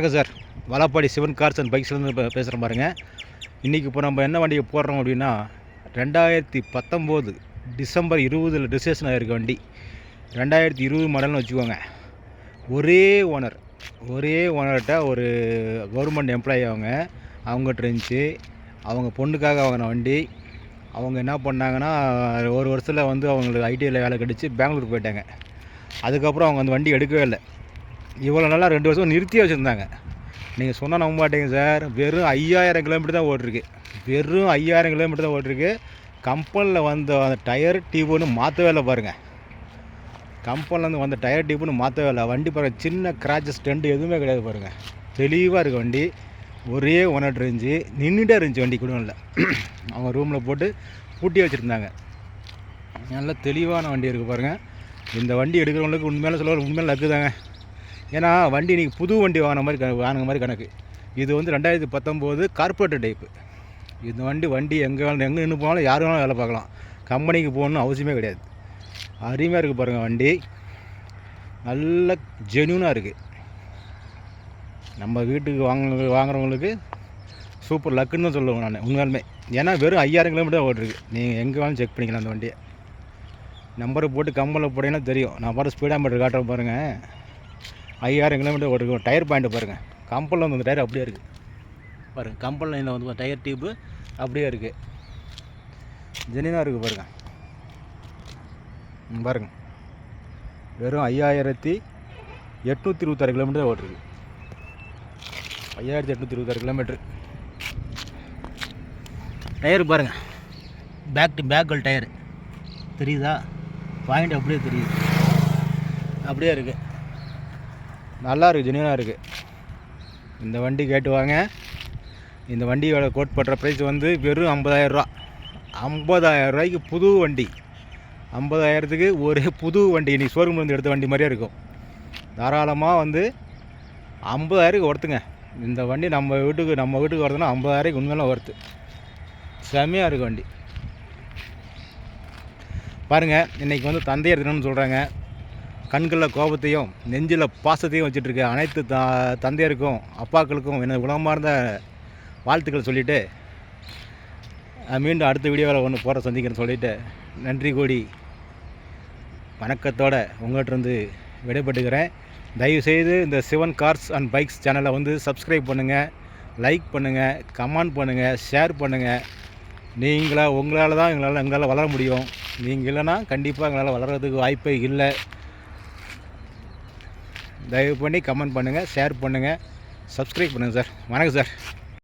வணக்கம் sir. Vazhapadi Sivan cars and பைக்ஸ்லேருந்து பேசுகிறேன் பாருங்கள். இன்றைக்கி இப்போ நம்ம என்ன வண்டியை போடுறோம் அப்படின்னா 2019 டிசம்பர் 20 ரிஜிஸ்ட்ரேஷன் ஆகிருக்க வண்டி. 2020 மாடல்னு வச்சுக்கோங்க. ஒரே ஓனர்கிட்ட ஒரு கவர்மெண்ட் எம்ப்ளாயி அவங்ககிட்ட இருந்துச்சு. அவங்க பொண்ணுக்காக வாங்கின வண்டி. அவங்க என்ன பண்ணாங்கன்னா, ஒரு வருஷத்தில் வந்து அவங்களுக்கு ஐடியில் வேலை கிடச்சி பெங்களூருக்கு போயிட்டாங்க. அதுக்கப்புறம் அவங்க அந்த வண்டி எடுக்கவே இல்லை. இவ்வளோ நாளாக 2 வருஷம் நிறுத்தியே வச்சுருந்தாங்க. நீங்கள் சொன்னால் நம்ப மாட்டீங்க சார். வெறும் 5000 கிலோமீட்டர் தான் ஓட்டிருக்கு. வெறும் 5000 கிலோமீட்டர் தான் ஓட்டிருக்கு. கம்பெனியில் வந்த அந்த டயர் டியூப்னு மாற்றவே இல்லை பாருங்கள். கம்பெனிலேருந்து வந்த டயர் டியூப்னு மாற்றவே இல்லை. வண்டி பாருங்கள், சின்ன கிராச்சஸ் ஸ்டெண்ட் எதுவுமே கிடையாது பாருங்கள். தெளிவாக இருக்குது வண்டி. ஒரே ஓனர் இருந்துச்சு, நின்றுட்டே இருந்துச்சு வண்டி குடோனில். அவங்க ரூமில் போட்டு பூட்டி வச்சுருந்தாங்க. நல்லா தெளிவான வண்டி இருக்குது பாருங்கள். இந்த வண்டி எடுக்கிறவங்களுக்கு உண்மையில லக்கு தாங்க. ஏன்னா வண்டி நீங்கள் புது வண்டி வாங்கின மாதிரி கணக்கு. இது வந்து 2019 கார்பரேட்டர் டைப்பு. இந்த வண்டி எங்கே நின்று போனாலும் யார் வேணாலும் வேலை பார்க்கலாம். கம்பெனிக்கு போகணுன்னு அவசியமே கிடையாது. அருமையாக இருக்குது பாருங்கள் வண்டி. நல்ல ஜென்யூனாக இருக்குது. நம்ம வீட்டுக்கு வாங்குறவங்களுக்கு சூப்பர் லக்குன்னு தான் சொல்லுவேன் நான் உண்மையாலுமே. ஏன்னா வெறும் 5000 கிலோமீட்டர் ஓட்டிருக்கு. நீங்கள் எங்கே வேணாலும் செக் பண்ணிக்கலாம் அந்த வண்டியை. நம்பரை போட்டு கம்பெனியில் போட்டிங்கன்னா தெரியும். நான் பாட்டு ஸ்பீடாக மீட்டர் காட்டுறேன் பாருங்கள். 5000 கிலோமீட்டர் ஓட்டிருக்கோம். டயர் பாயிண்ட்டு பாருங்கள். கம்பெனியில் வந்து அந்த டயர் அப்படியே இருக்குது பாருங்கள். கம்பெனியில் வந்து டயர் டியூப்பு அப்படியே இருக்குது. ஜெனினாக இருக்குது பாருங்கள். பாருங்கள், வெறும் 5826 கிலோமீட்டர் ஓட்டிருக்கு. 5826 கிலோமீட்ரு. டயரு பாருங்கள், பேக் டு பேக்கல் டயரு தெரியுதா? பாயிண்ட் அப்படியே தெரியுது. அப்படியே இருக்குது. நல்லா இருக்குது, ஜெனியூனாக இருக்குது. இந்த வண்டி கேட்டு வாங்க. இந்த வண்டியோட கோட் பண்ணுற ப்ரைஸ் வந்து வெறும் 50,000 ரூபா. 50,000 ரூபாய்க்கு புது வண்டி. 50,000க்கு ஒரு புது வண்டி. இன்றைக்கி ஷோரூமில் வந்து எடுத்த வண்டி மாதிரியே இருக்கும். தாராளமாக வந்து 50,000க்கு ஒர்த்துங்க. இந்த வண்டி நம்ம வீட்டுக்கு வரதுன்னா 50,000க்கு உண்மையில ஒர்த்து. செம்மையாக இருக்குது வண்டி பாருங்கள். இன்றைக்கி வந்து தந்தையர் தினம்னு சொல்கிறாங்க. கண்களில் கோபத்தையும் நெஞ்சில் பாசத்தையும் வச்சுட்ருக்க அனைத்து தந்தையருக்கும் அப்பாக்களுக்கும் என்ன உலகமார்ந்த வாழ்த்துக்கள் சொல்லிவிட்டு மீண்டும் அடுத்த வீடியோவில் ஒன்று போகிற சந்திக்கிறேன்னு சொல்லிவிட்டு நன்றி கூடி வணக்கத்தோடு உங்கள்கிட்ட விடைபெற்றுக்கிறேன். தயவுசெய்து இந்த சிவன் கார்ஸ் அண்ட் பைக்ஸ் சேனலை வந்து சப்ஸ்கிரைப் பண்ணுங்கள், லைக் பண்ணுங்கள், கமெண்ட் பண்ணுங்கள், ஷேர் பண்ணுங்கள். உங்களால் தான் எங்களால் வளர முடியும். நீங்கள் இல்லைன்னா கண்டிப்பாக எங்களால் வளர்கிறதுக்கு வாய்ப்பே இல்லை. தயவு பண்ணி கமெண்ட் பண்ணுங்கள், ஷேர் பண்ணுங்கள், சப்ஸ்கிரைப் பண்ணுங்கள் சார். வணக்கம் சார்.